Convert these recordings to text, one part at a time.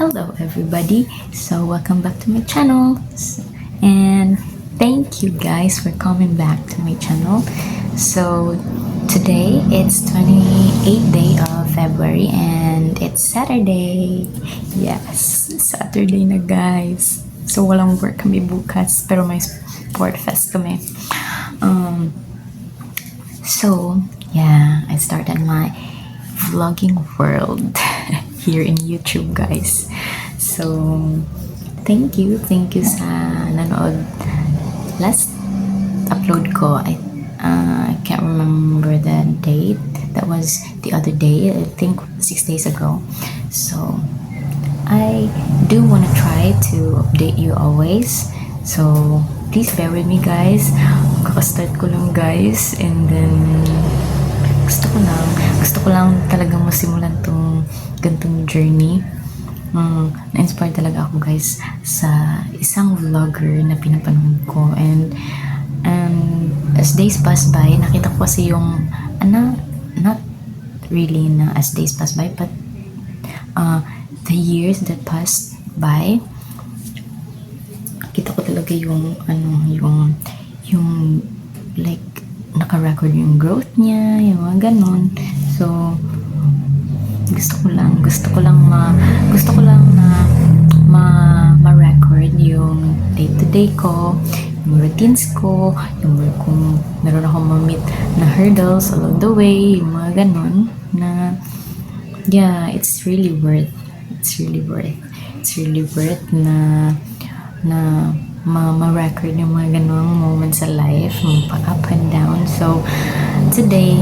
Hello everybody, so welcome back to my channel and thank you guys for coming back to my channel. So today it's 28th day of February and it's Saturday. Yes, Saturday na guys. So walang work kami bukas pero may sport fest kami. So yeah, I started my vlogging world here in YouTube guys. So thank you sa nanood last upload ko. I can't remember the date. That was the other day, I think 6 days ago. So I do want to try to update you always, so please bear with me guys. Kakastart ko lang guys, and then gusto ko lang talagang masimulan tong gantong journey. Na-inspire talaga ako guys sa isang vlogger na pinapanood ko, and as days pass by, nakita ko kasi yung not really na as days pass by, but the years that passed by, kita ko talaga yung like naka-record yung growth niya, yung mga ganon. So gusto ko lang na ma-record yung day-to-day ko, yung routines ko, yung kung meron akong ma-meet na hurdles along the way, yung mga ganon na yeah, it's really worth na ma-record yung mga ganong moments sa life, pa-up and down. So today,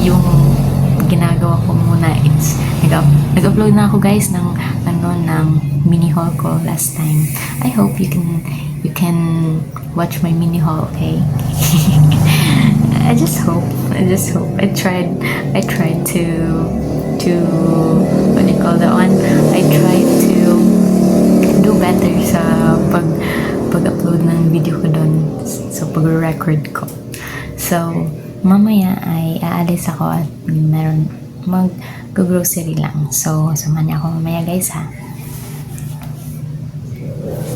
yung ginagawa ko muna, it's nag-upload na ako guys ng mini haul ko last time. I hope you can watch my mini haul, okay? I just hope. I tried to what do you call that one? I tried to do better sa pag-upload ng video ko doon, sa pag-record ko. So mamaya ay aalis ako at meron mag-grocery lang. So samahan niyo ako mamaya guys ha.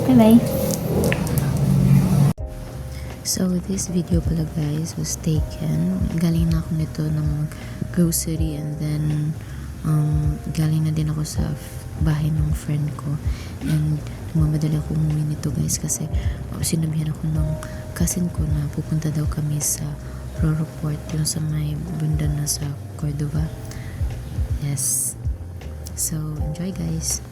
Bye bye. So this video pala guys was taken, galing na ako nito ng grocery, and then galing na din ako sa bahay ng friend ko, and mamadali ako umuwi nito guys kasi sinabihan ako ng cousin ko na pupunta daw kami sa Roro Port, yung sa may bunda na sa Cordova. Yes, so enjoy guys.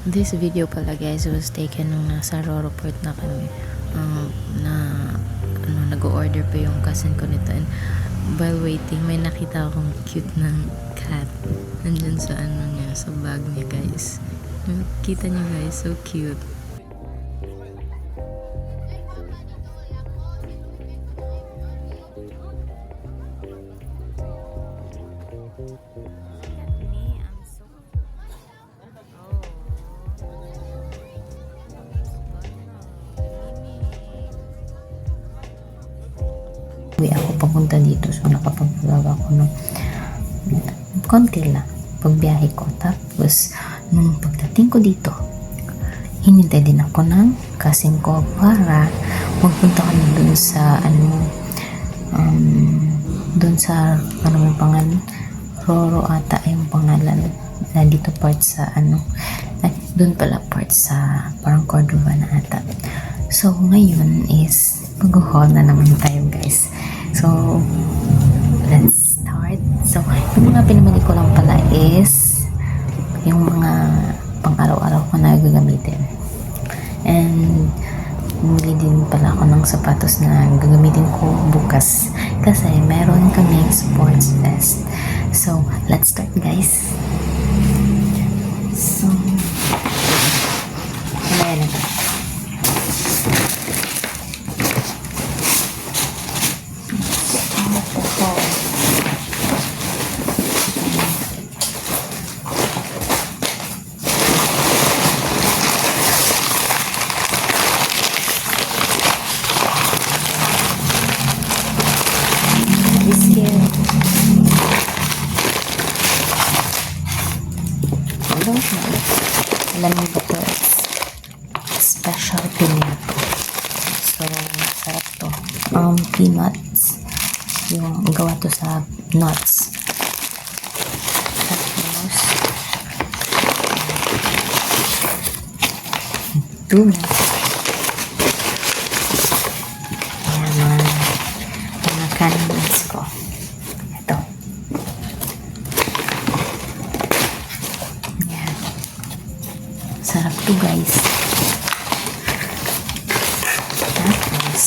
This video pala guys was taken nung nasa Roro Port na kami, nag-order pa yung cousin ko nito, and while waiting may nakita akong cute na cat nandyan sa niya, sa bag niya guys. Kita niyo guys, so cute. Uwi ako papunta dito, so nakapag-vlog ako ng konti lang pagbiyahe ko. Tapos nung pagdating ko dito, hinintay din ako ng cousin ko para magpunta kami dun sa yung pangalan, Roro ata yung pangalan na dito, part sa dun pala part sa parang Cordova na ata. So ngayon is mag-haul na naman tayo guys. So let's start. So yung mga pinamili ko lang pala is yung mga pang araw-araw ko na gagamitin. And bumili din pala ako ng sapatos na gagamitin ko bukas kasi meron kaming sports test. So, let's start guys. So, ayan na. Alam niyo ba ito? Special pineapple. So, sarap to. Peanuts. Yung gawa to sa nuts. Tapos, tuna. Ayan, mga candies ko. Ito. Ayan. Sarap to guys. Tapos,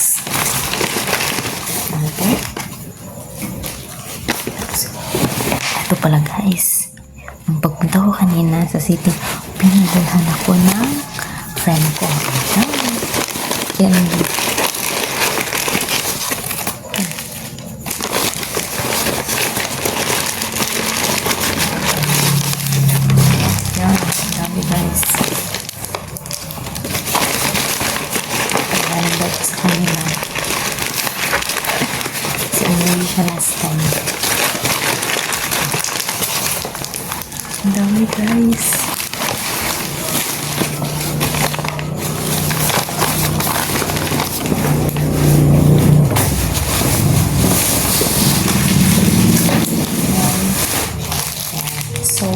ito pala guys. Nung pagpunta ko kanina sa city, pinadalhan ako ng friend ko. Yan. Yan. Dami guys. Nalabot sa kanila. Kasi umuwi siya last time. Ang dami guys. So,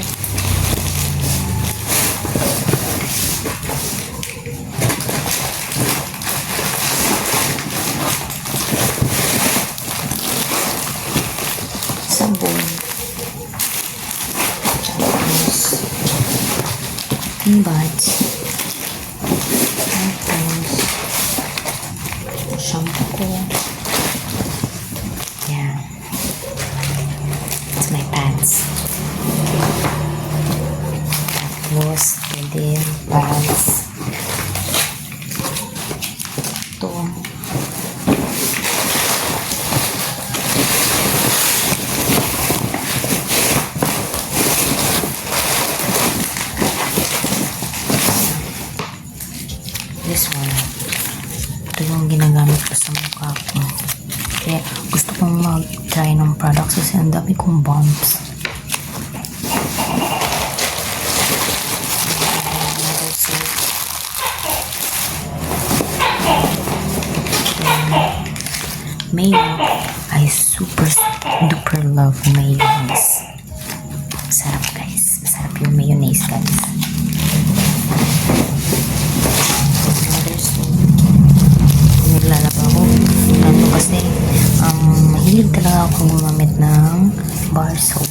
sabon. Yung buds. Tapos, shampoo ko. Yeah. It's my pants. Tapos, pwede pants. Ito. This one. Ito yung ginagamit ko sa mukha ko. Kaya gusto kong mag-try ng products kasi ang dami kong bumps. Mayo. I super duper love mayonnaise. Sarap guys. Masarap yung mayonnaise guys. Naglalaba ako. Ano kasi, mahilig talaga akong gumamit ng bar soap.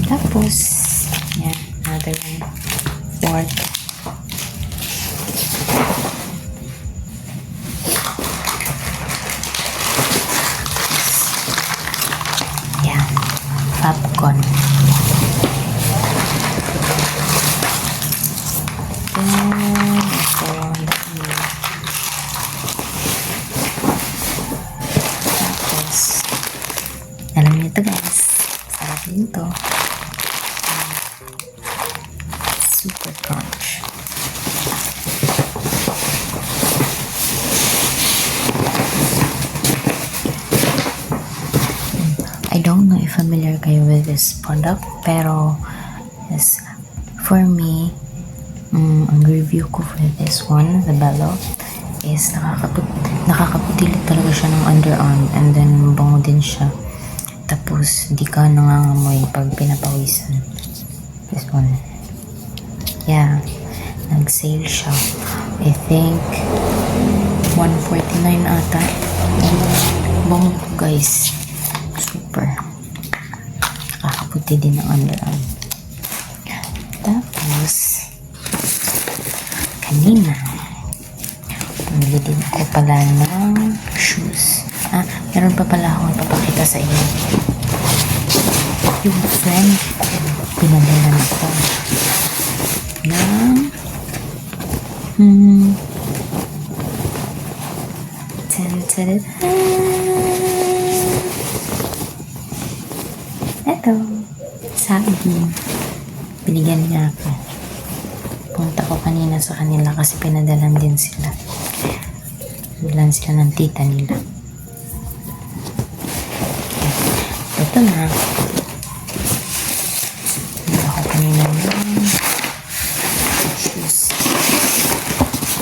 Tapos, yan, another one. Fourth. Yan, popcorn. Tapos, alam niyo ito guys, sarap din ito. Super crunch. I don't know if familiar kayo with this product, pero yes, for me, ang review ko for this one, the Bello, is nakakaputili talaga siya ng underarm, and then bango din siya. Tapos di ka nangangamoy pag pinapawisan. This one, yeah, nag-sale siya. I think 149 ata. Bango guys, super nakakaputi din ng underarm. Tapos kanina. Bumili din ako pala ng shoes. Meron pa pala akong ipapakita sa inyo. Yung friend ko, pinadalan ako ng eto, saging. Binigyan niya ako. Punta ko kanina sa kanila kasi pinadalan din sila. Bilan sila ng tita nila. Ito na. Hindi ako kanina ng shoes.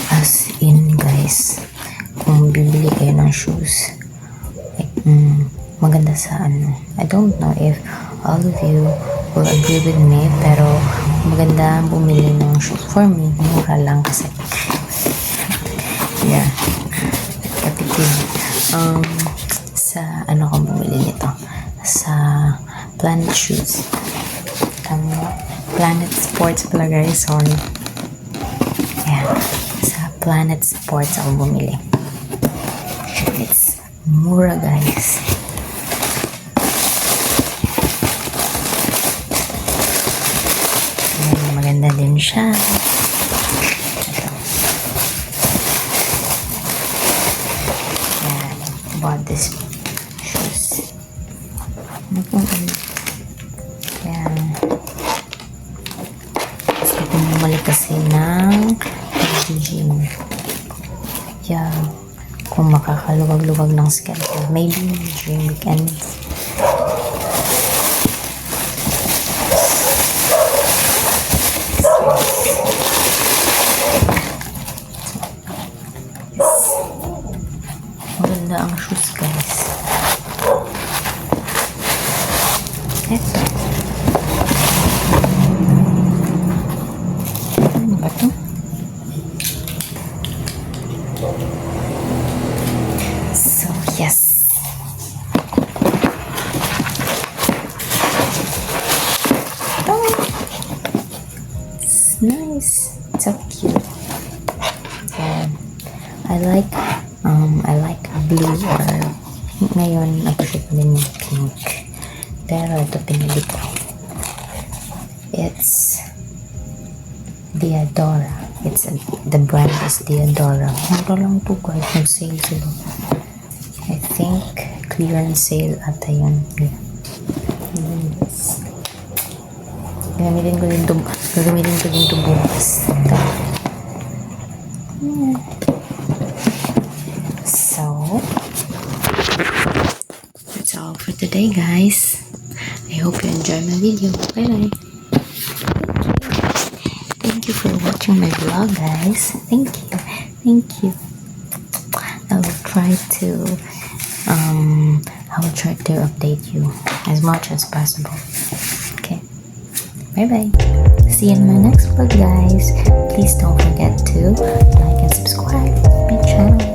As in, guys, kung bibili kayo ng shoes, like, maganda sa ano. I don't know if all of you will agree with me, pero maganda bumili ng shoes. For me, mura lang kasi. Yeah. Katipid. Sa ano ko bumili nito? Sa Planet Shoes. Planet Sports pala, guys. Sorry. Yeah. Sa Planet Sports ako bumili. It's mura, guys. Ayan, maganda din siya. Ito. Ayan. Bought this shoes. Ano pong ano? Ayan. Gusto ko bumalik kasi ng gym. Yeah. Kung makakaluwag-luwag ng schedule. Maybe during weekends. Maganda ang shoes, guys. Eto. Ano ba ito? So, yes. Ito. It's nice. It's so cute. And I like blue or ngayon appreciate ko din yung pink. Pero ito pinili ko. It's Diadora. The brand is Diadora. Mura lang ito, guys. Nag-sale sila. I think clearance sale ata yun. Yes. Gagamitin ko din ito bukas. Ito. So, that's all for today, guys. I hope you enjoy my video. Bye-bye. Thank you for watching my vlog, guys. Thank you. I will try to update you as much as possible. Okay. Bye-bye. See you in my next vlog, guys. Please don't forget to like and subscribe to my channel.